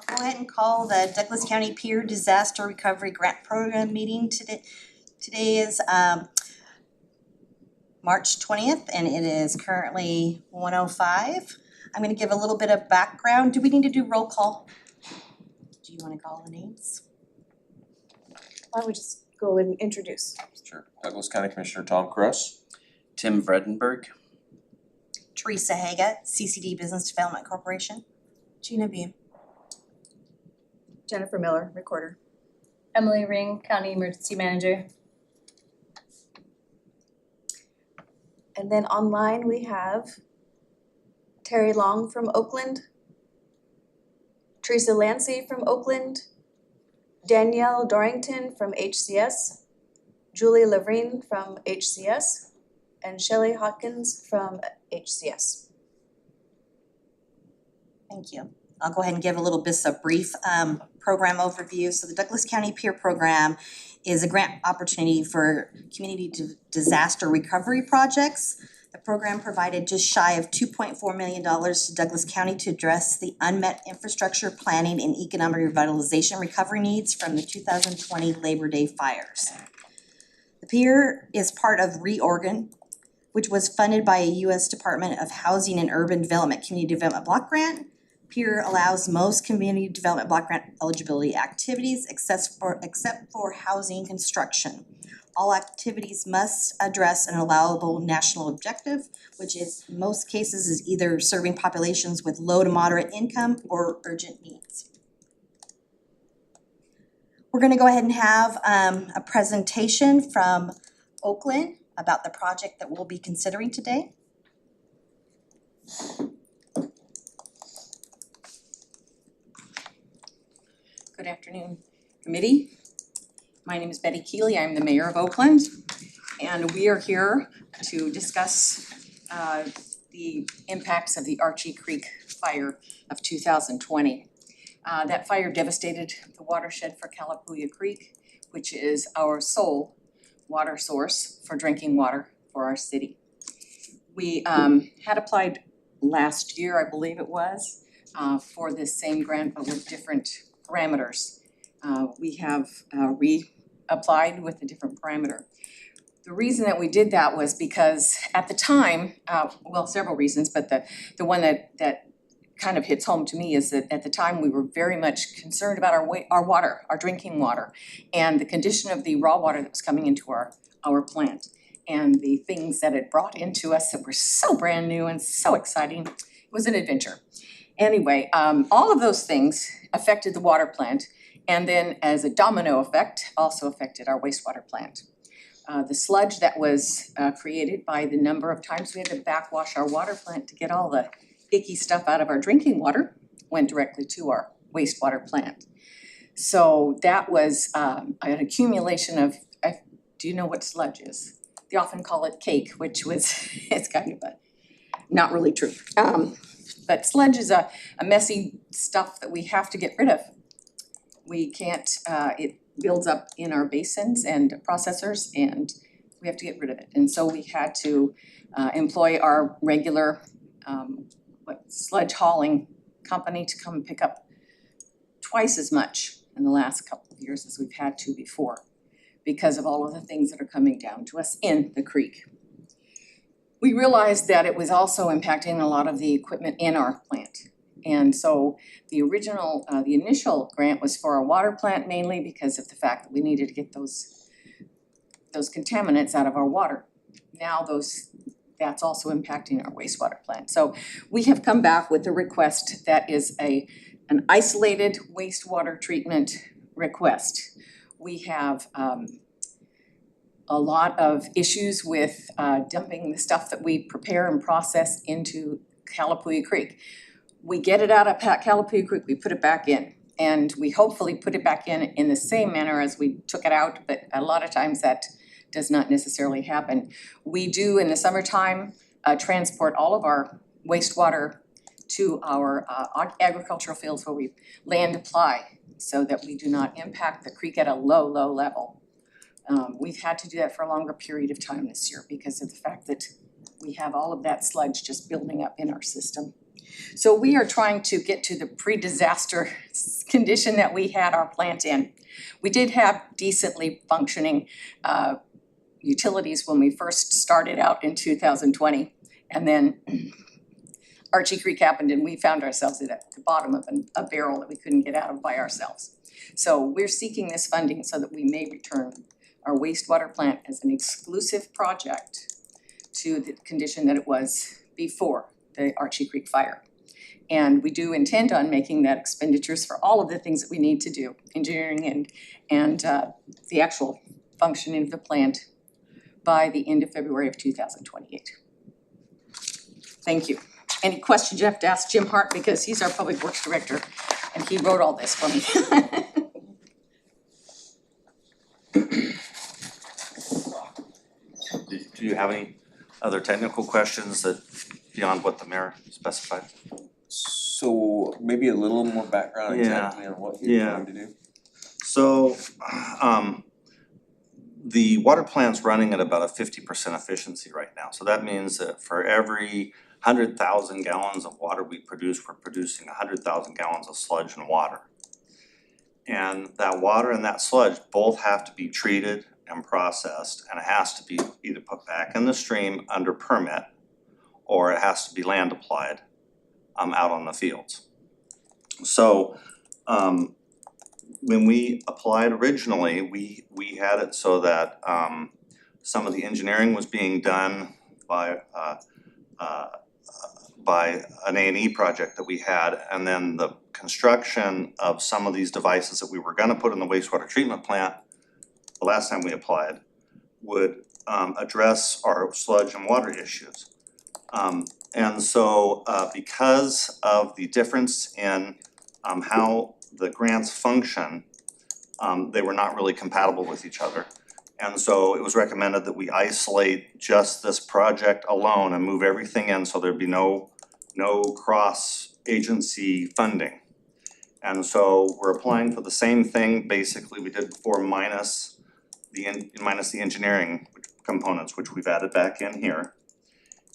Go ahead and call the Douglas County PIER Disaster Recovery Grant Program meeting today. Today is March 20th and it is currently 1:05. I'm going to give a little bit of background. Do we need to do roll call? Do you want to call the names? Why don't we just go and introduce? Sure. Douglas County Commissioner Tom Kress. Tim Vredenberg. Teresa Haga, CCD Business Development Corporation. Gina Beam. Jennifer Miller, recorder. Emily Ring, County Emergency Manager. And then online we have Terry Long from Oakland, Teresa Lancy from Oakland, Danielle Dorrington from HCS, Julie Lavrine from HCS, and Shelley Hawkins from HCS. Thank you. I'll go ahead and give a little bit of brief program overview. So the Douglas County PIER program is a grant opportunity for community disaster recovery projects. The program provided just shy of $2.4 million to Douglas County to address the unmet infrastructure planning and economic revitalization recovery needs from the 2020 Labor Day fires. The PIER is part of REORGAN, which was funded by a U.S. Department of Housing and Urban Development Community Development Block Grant. PIER allows most community development block grant eligibility activities except for housing construction. All activities must address an allowable national objective, which is in most cases is either serving populations with low to moderate income or urgent needs. We're going to go ahead and have a presentation from Oakland about the project that we'll be considering today. Good afternoon, committee. My name is Betty Keeley. I'm the mayor of Oakland, and we are here to discuss the impacts of the Archie Creek fire of 2020. That fire devastated the watershed for Calapooia Creek, which is our sole water source for drinking water for our city. We had applied last year, I believe it was, for this same grant, but with different parameters. We have reapplied with a different parameter. The reason that we did that was because at the time, well, several reasons, but the one that kind of hits home to me is that at the time we were very much concerned about our water, our drinking water, and the condition of the raw water that was coming into our plant, and the things that it brought into us that were so brand new and so exciting. It was an adventure. Anyway, all of those things affected the water plant, and then as a domino effect, also affected our wastewater plant. The sludge that was created by the number of times we had to backwash our water plant to get all the icky stuff out of our drinking water went directly to our wastewater plant. So that was an accumulation of, do you know what sludge is? They often call it cake, which was, it's kind of not really true. But sludge is a messy stuff that we have to get rid of. We can't, it builds up in our basins and processors, and we have to get rid of it. And so we had to employ our regular sludge hauling company to come pick up twice as much in the last couple of years as we've had to before, because of all of the things that are coming down to us in the creek. We realized that it was also impacting a lot of the equipment in our plant. And so the initial grant was for our water plant mainly because of the fact that we needed to get those contaminants out of our water. Now that's also impacting our wastewater plant. So we have come back with a request that is an isolated wastewater treatment request. We have a lot of issues with dumping the stuff that we prepare and process into Calapooia Creek. We get it out of Calapooia Creek, we put it back in, and we hopefully put it back in the same manner as we took it out, but a lot of times that does not necessarily happen. We do in the summertime transport all of our wastewater to our agricultural fields where we land apply so that we do not impact the creek at a low level. We've had to do that for a longer period of time this year because of the fact that we have all of that sludge just building up in our system. So we are trying to get to the pre-disaster condition that we had our plant in. We did have decently functioning utilities when we first started out in 2020. And then Archie Creek happened and we found ourselves at the bottom of a barrel that we couldn't get out of by ourselves. So we're seeking this funding so that we may return our wastewater plant as an exclusive project to the condition that it was before the Archie Creek fire. And we do intend on making that expenditures for all of the things that we need to do, engineering and the actual functioning of the plant by the end of February of 2028. Thank you. Any questions you have to ask Jim Hart because he's our Public Works Director and he wrote all this for me. Do you have any other technical questions that beyond what the mayor specified? So maybe a little more background exactly on what you're trying to do? So, the water plant's running at about a 50% efficiency right now. So that means that for every 100,000 gallons of water we produce, we're producing 100,000 gallons of sludge and water. And that water and that sludge both have to be treated and processed, and it has to be either put back in the stream under permit, or it has to be land applied out on the fields. So when we applied originally, we had it so that some of the engineering was being done by an A&E project that we had, and then the construction of some of these devices that we were gonna put in the wastewater treatment plant the last time we applied would address our sludge and water issues. And so because of the difference in how the grants function, they were not really compatible with each other. And so it was recommended that we isolate just this project alone and move everything in so there'd be no cross-agency funding. And so we're applying for the same thing basically we did before minus the engineering components, which we've added back in here.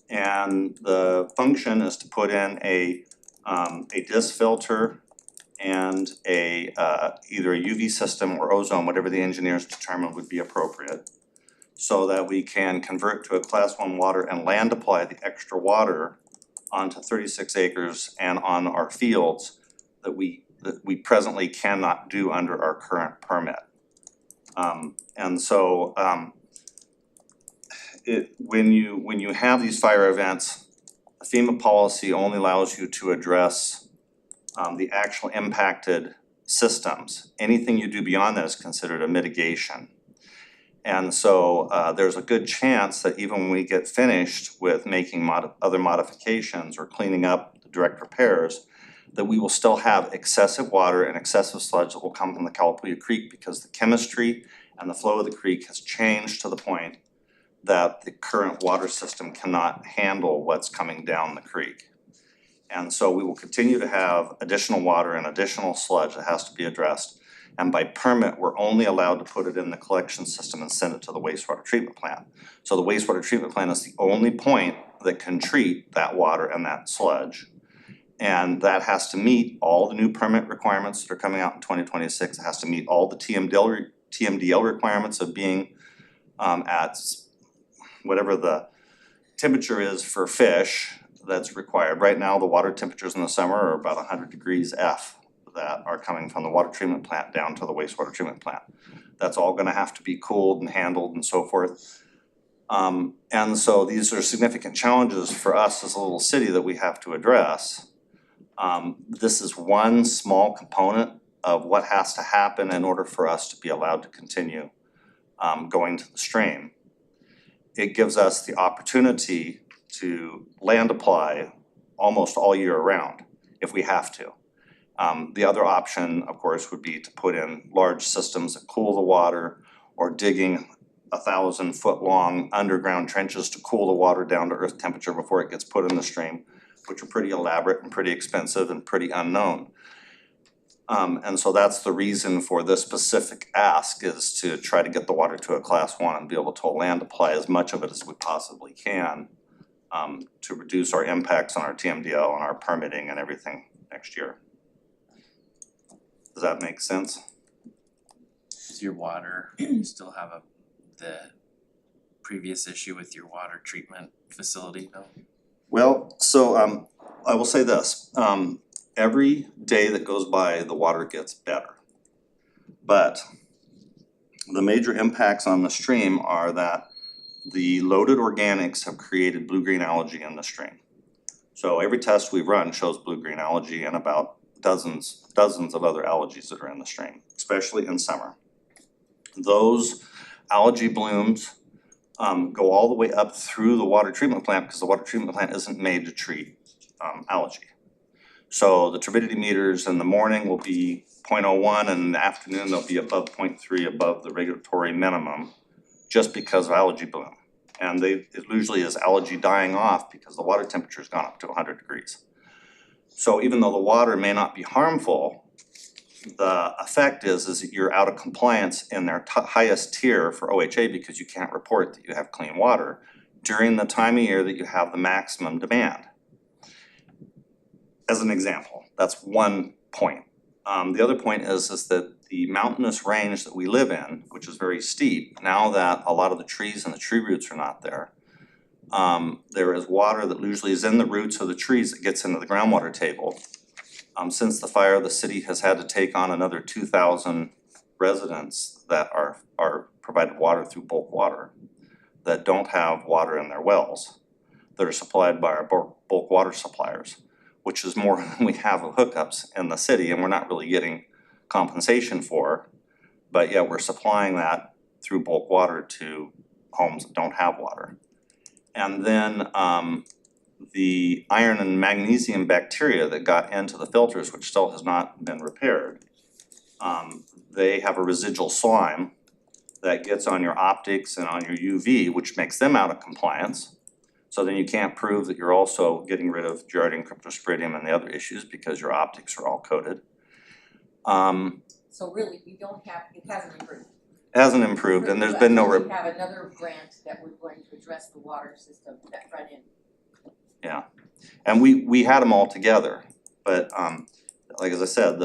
And the function is to put in a disc filter and either a UV system or ozone, whatever the engineers determine would be appropriate, so that we can convert to a class 1 water and land apply the extra water onto 36 acres and on our fields that we presently cannot do under our current permit. And so when you have these fire events, FEMA policy only allows you to address the actual impacted systems. Anything you do beyond that is considered a mitigation. And so there's a good chance that even when we get finished with making other modifications or cleaning up the direct repairs, that we will still have excessive water and excessive sludge that will come from the Calapooya Creek because the chemistry and the flow of the creek has changed to the point that the current water system cannot handle what's coming down the creek. And so we will continue to have additional water and additional sludge that has to be addressed. And by permit, we're only allowed to put it in the collection system and send it to the wastewater treatment plant. So the wastewater treatment plant is the only point that can treat that water and that sludge. And that has to meet all the new permit requirements that are coming out in 2026. It has to meet all the TMDL requirements of being at whatever the temperature is for fish that's required. Right now, the water temperatures in the summer are about 100 degrees F that are coming from the water treatment plant down to the wastewater treatment plant. That's all gonna have to be cooled and handled and so forth. And so these are significant challenges for us as a little city that we have to address. This is one small component of what has to happen in order for us to be allowed to continue going to the stream. It gives us the opportunity to land apply almost all year round if we have to. The other option, of course, would be to put in large systems that cool the water or digging 1,000-foot long underground trenches to cool the water down to earth temperature before it gets put in the stream, which are pretty elaborate and pretty expensive and pretty unknown. And so that's the reason for this specific ask, is to try to get the water to a class 1 and be able to land apply as much of it as we possibly can to reduce our impacts on our TMDL and our permitting and everything next year. Does that make sense? Is your water, you still have the previous issue with your water treatment facility though? Well, so I will say this, every day that goes by, the water gets better. But the major impacts on the stream are that the loaded organics have created blue-green algae in the stream. So every test we've run shows blue-green algae and about dozens of other algaes that are in the stream, especially in summer. Those algae blooms go all the way up through the water treatment plant because the water treatment plant isn't made to treat algae. So the turbidity meters in the morning will be 0.01 and in the afternoon they'll be above 0.3 above the regulatory minimum just because of algae bloom. And it usually is algae dying off because the water temperature's gone up to 100 degrees. So even though the water may not be harmful, the effect is that you're out of compliance in their highest tier for OHA because you can't report that you have clean water during the time of year that you have the maximum demand. As an example, that's one point. The other point is that the mountainous range that we live in, which is very steep, now that a lot of the trees and the tree roots are not there, there is water that usually is in the roots of the trees that gets into the groundwater table. Since the fire, the city has had to take on another 2,000 residents that are provided water through bulk water that don't have water in their wells that are supplied by our bulk water suppliers, which is more than we have of hookups in the city, and we're not really getting compensation for, but yet we're supplying that through bulk water to homes that don't have water. And then the iron and magnesium bacteria that got into the filters, which still has not been repaired, they have a residual slime that gets on your optics and on your UV, which makes them out of compliance. So then you can't prove that you're also getting rid of Giardia, cryptosporidium and the other issues because your optics are all coated. So really, we don't have, it hasn't improved. It hasn't improved and there's been no We have another grant that we're going to address the water system, that front end. Yeah, and we had them all together, but like as I said,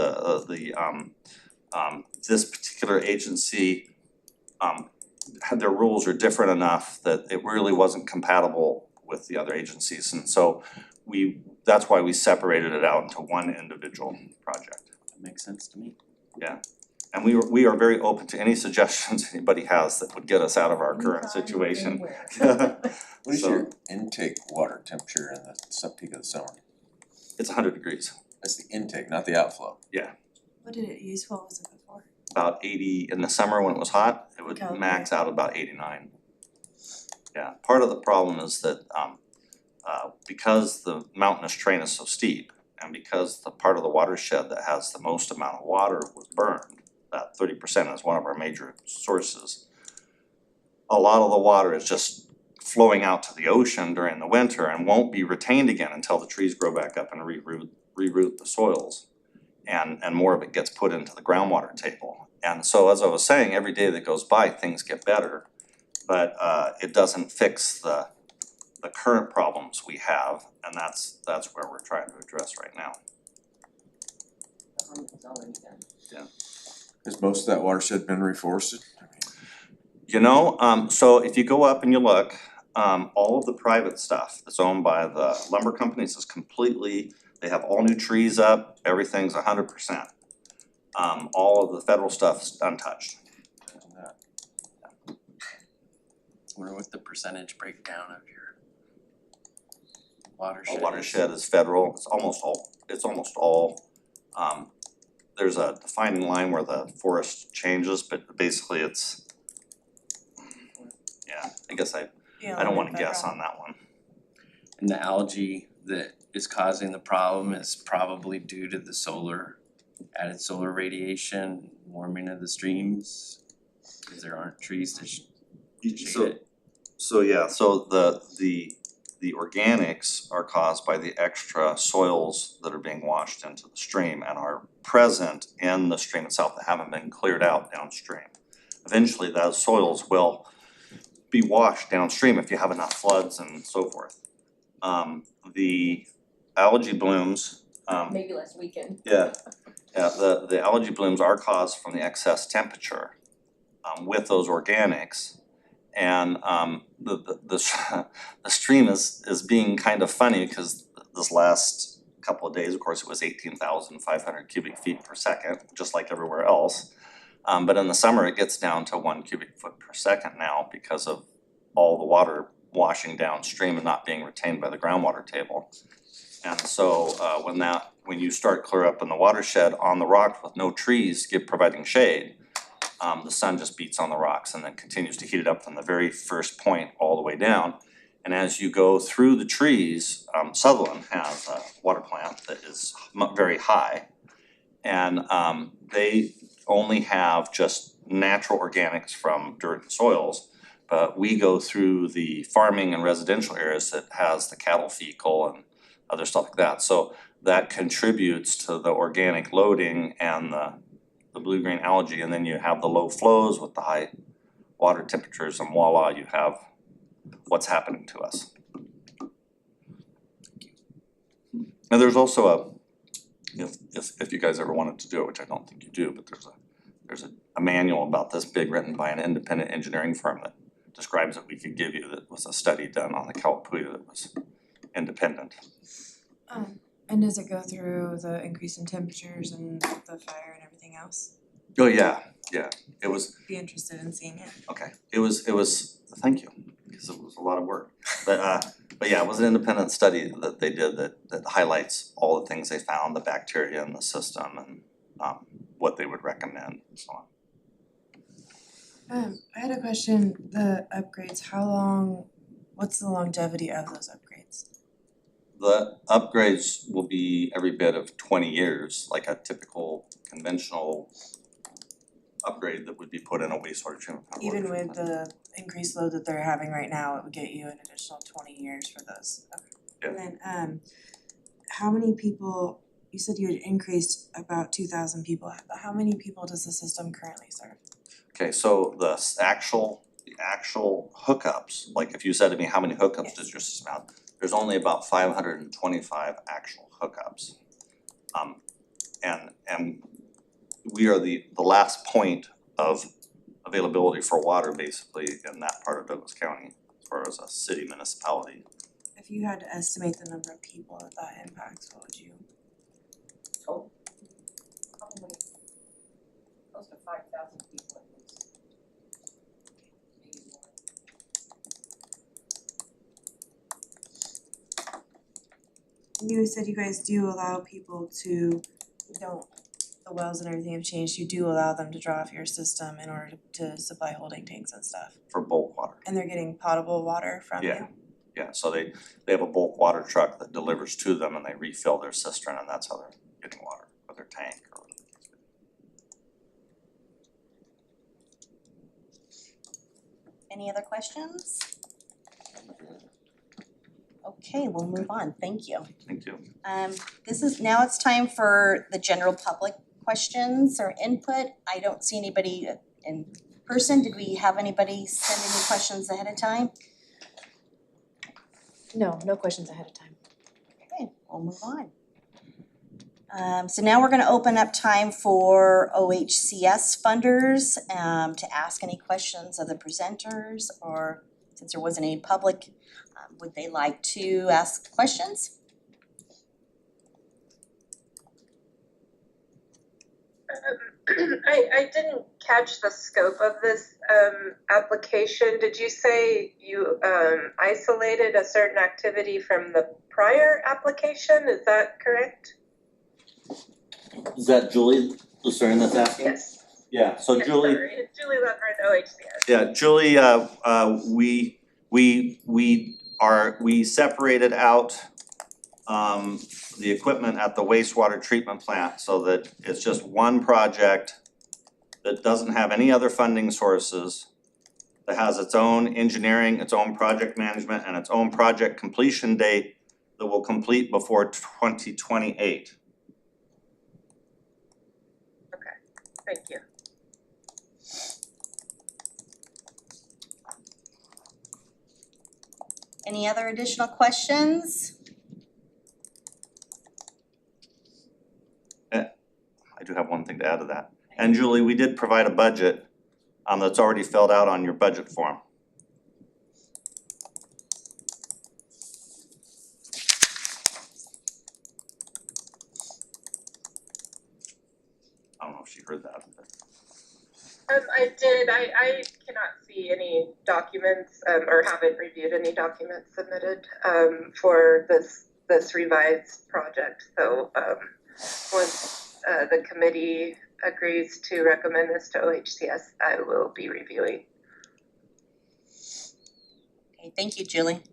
this particular agency had their rules are different enough that it really wasn't compatible with the other agencies, and so that's why we separated it out into one individual project. That makes sense to me. Yeah, and we are very open to any suggestions anybody has that would get us out of our current situation. What is So- your intake water temperature in the peak of the summer? It's 100 degrees, That's the intake, not the outflow. What did it use? What was it before? about 80 in the summer when it was hot, it would Okay. max out about 89. Yeah, part of the problem is that because the mountainous terrain is so steep and because the part of the watershed that has the most amount of water was burned, that 30% is one of our major sources. A lot of the water is just flowing out to the ocean during the winter and won't be retained again until the trees grow back up and reroot the soils. And more of it gets put into the groundwater table. And so as I was saying, every day that goes by, things get better, but it doesn't fix the current problems we have, and that's where we're trying to address right now. It's already done. Has most of that watershed been reforested? You know, so if you go up and you look, all of the private stuff that's owned by the lumber companies is completely, they have all new trees up, everything's 100%. All of the federal stuff is untouched. Where with the percentage breakdown of your watershed? A watershed is federal, it's almost all, there's a defining line where the forest changes, but basically it's, yeah, I guess I don't wanna guess on that one. And the algae that is causing the problem is probably due to the added solar radiation, warming of the streams, cause there aren't trees to shade it. So the organics are caused by the extra soils that are being washed into the stream and are present in the stream itself that haven't been cleared out downstream. Eventually, those soils will be washed downstream if you have enough floods and so forth. the algae blooms, Maybe last weekend. yeah, the algae blooms are caused from the excess temperature with those organics. And the stream is being kind of funny because this last couple of days, of course, it was 18,500 cubic feet per second, just like everywhere else. But in the summer, it gets down to 1 cubic foot per second now because of all the water washing downstream and not being retained by the groundwater table. And so when you start clear up in the watershed on the rocks with no trees providing shade, the sun just beats on the rocks and then continues to heat it up from the very first point all the way down. And as you go through the trees, Sutherland has a water plant that is very high. And they only have just natural organics from dirt and soils. But we go through the farming and residential areas that has the cattle fecal and other stuff like that. So that contributes to the organic loading and the blue-green algae, and then you have the low flows with the high water temperatures, and voila, you have what's happening to us. And there's also if you guys ever wanted to do it, which I don't think you do, but there's a manual about this big written by an independent engineering firm that describes it we could give you, that was a study done on the Kalapuya that was independent. And does it go through the increase in temperatures and the fire and everything else? Oh, yeah, it was, Be interested in seeing it. okay, it was, thank you, because it was a lot of work. But yeah, it was an independent study that they did that highlights all the things they found, the bacteria in the system and what they would recommend and so on. I had a question, the upgrades, what's the longevity of those upgrades? The upgrades will be every bit of 20 years, like a typical conventional upgrade that would be put in a wastewater treatment plant. Even with the increased load that they're having right now, it would get you an additional 20 years for those. Okay. Yeah. And then how many people, you said you had increased about 2,000 people, how many people does the system currently serve? Okay, so the actual hookups, like if you said to me, how many hookups does your system have? There's only about 525 actual hookups. And we are the last point of availability for water basically in that part of Douglas County as far as a city municipality. If you had to estimate the number of people that impacts, what would you? Probably close to 5,000 people at least. Maybe more. You said you guys do allow people to, the wells and everything have changed, you do allow them to draw off your system in order to supply holding tanks and stuff. For bulk water. And they're getting potable water from you? Yeah. Yeah, so they have a bulk water truck that delivers to them and they refill their cistern and that's how they're getting water, or their tank or whatever. Any other questions? Okay, we'll move on, thank you. Thank you. Now it's time for the general public questions or input. I don't see anybody in person. Did we have anybody send any questions ahead of time? No questions ahead of time. Okay, we'll move on. So now we're gonna open up time for OHCS funders to ask any questions of the presenters, or since there wasn't any public, would they like to ask questions? I didn't catch the scope of this application. Did you say you isolated a certain activity from the prior application? Is that correct? Is that Julie Lucerne that's asking? Yes. Yeah, so Yes, Julie. sorry. It's Julie Levert, OHCS. Yeah, Julie, we separated out the equipment at the wastewater treatment plant so that it's just one project that doesn't have any other funding sources, that has its own engineering, its own project management, and its own project completion date that will complete before 2028. Thank you. Any other additional questions? I do have one thing to add to that. And Julie, we did provide a budget that's already filled out on your budget form. I don't know if she heard that, but I did, I cannot see any documents, or haven't reviewed any documents submitted, for this revised project, so, once, the committee agrees to recommend this to OHCS, I will be reviewing. Okay, thank you, Julie.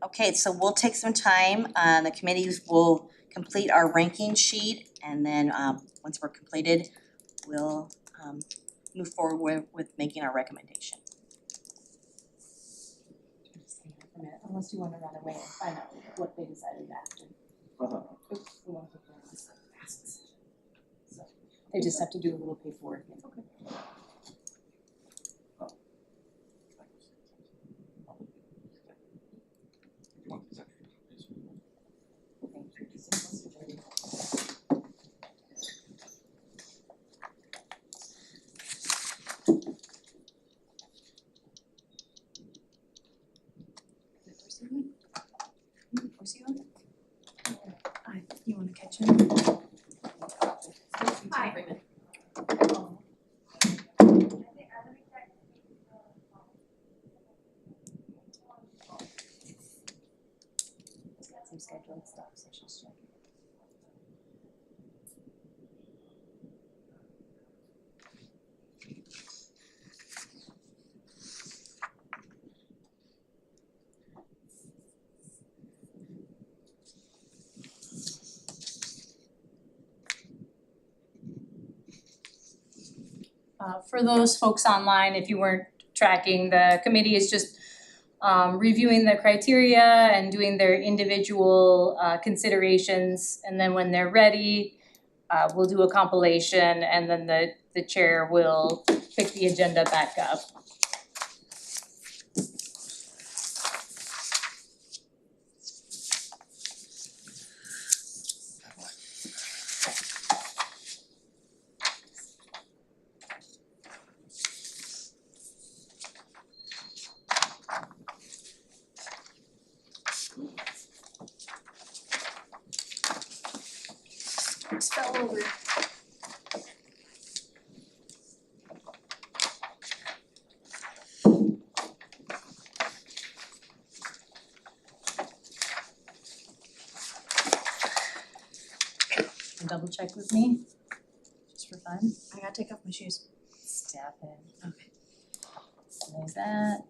Okay, so we'll take some time, the committees will complete our ranking sheet, and then, once we're completed, we'll, move forward with making our recommendation. Unless you wanna run away and find out what they decided after. Oops, we won't take that. This is a fast decision. So they just have to do a little paperwork. Okay. You wanna catch him? Hi. Some scheduled stuff, so she's checking. For those folks online, if you weren't tracking, the committee is just reviewing the criteria and doing their individual considerations, and then when they're ready, we'll do a compilation, and then the chair will pick the agenda back up. Fell over. Double check with me, just for fun. I gotta take off my shoes. Step in. Okay. Like that.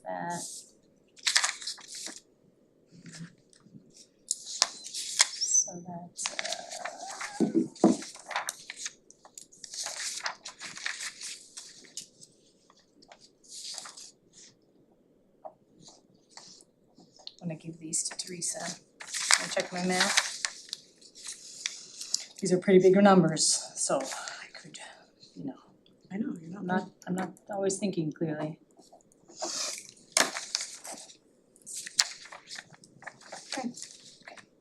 That. So that's I'm gonna give these to Teresa. Can I check my math? These are pretty big numbers, so I could, I know, you're I'm not always thinking clearly.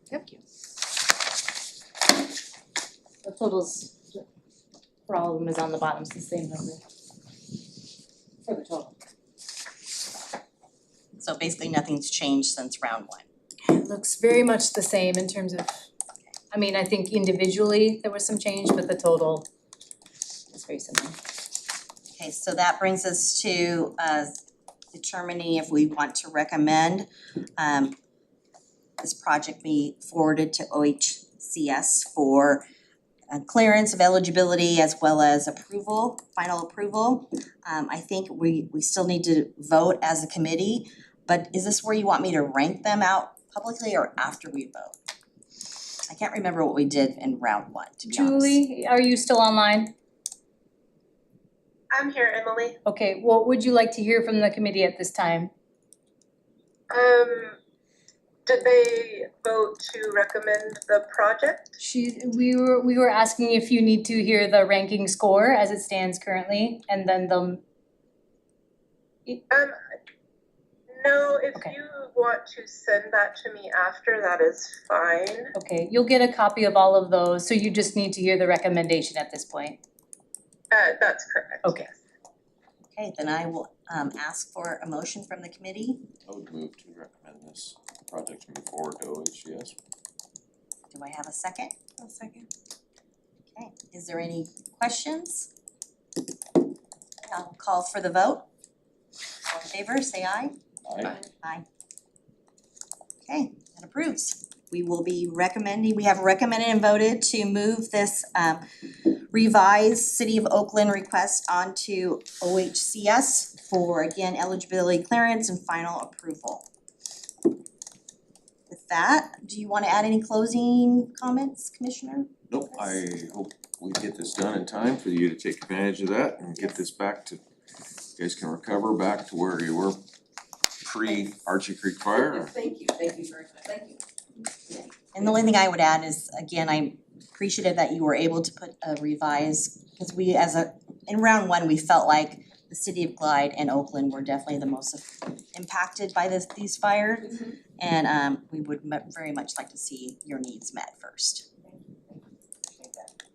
Thank you. The totals for all of them is on the bottom, it's the same number. For the total. So basically nothing's changed since round one. It looks very much the same in terms of, I mean, I think individually there was some change, but the total is very similar. Okay, so that brings us to determining if we want to recommend this project be forwarded to OHCS for clearance of eligibility as well as approval, final approval. I think we still need to vote as a committee, but is this where you want me to rank them out publicly or after we vote? I can't remember what we did in round one, to be honest. Julie, are you still online? I'm here, Emily. Okay, what would you like to hear from the committee at this time? Did they vote to recommend the project? We were asking if you need to hear the ranking score as it stands currently, and then No, if Okay. you want to send that to me after, that is fine. okay, you'll get a copy of all of those, so you just need to hear the recommendation at this point. That's correct, Okay. yes. Okay, then I will ask for a motion from the committee. I would move to recommend this project to move forward to OHCS. Do I have a second? A second. Okay, is there any questions? I'll call for the vote. All in favor, say aye. Aye. Okay, that approves. We will be recommending, we have recommended and voted to move this revised City of Oakland request onto OHCS for, again, eligibility clearance and final approval. With that, do you wanna add any closing comments, Commissioner? Nope, I hope we get this done in time for you to take advantage of that and get this back to, you guys can recover back to where you were pre-Archie Creek Fire. Thank you very much, thank you. And the only thing I would add is, again, I'm appreciative that you were able to put a revised, because we in round one, we felt like the city of Glide and Oakland were definitely the most impacted by these fires. And we would very much like to see your needs met first.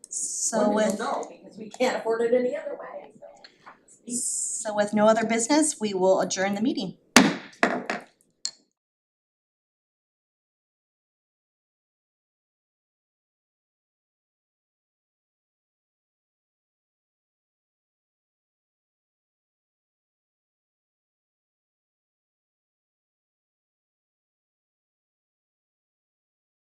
So with, because we can't afford it any other way. so with no other business, we will adjourn the meeting.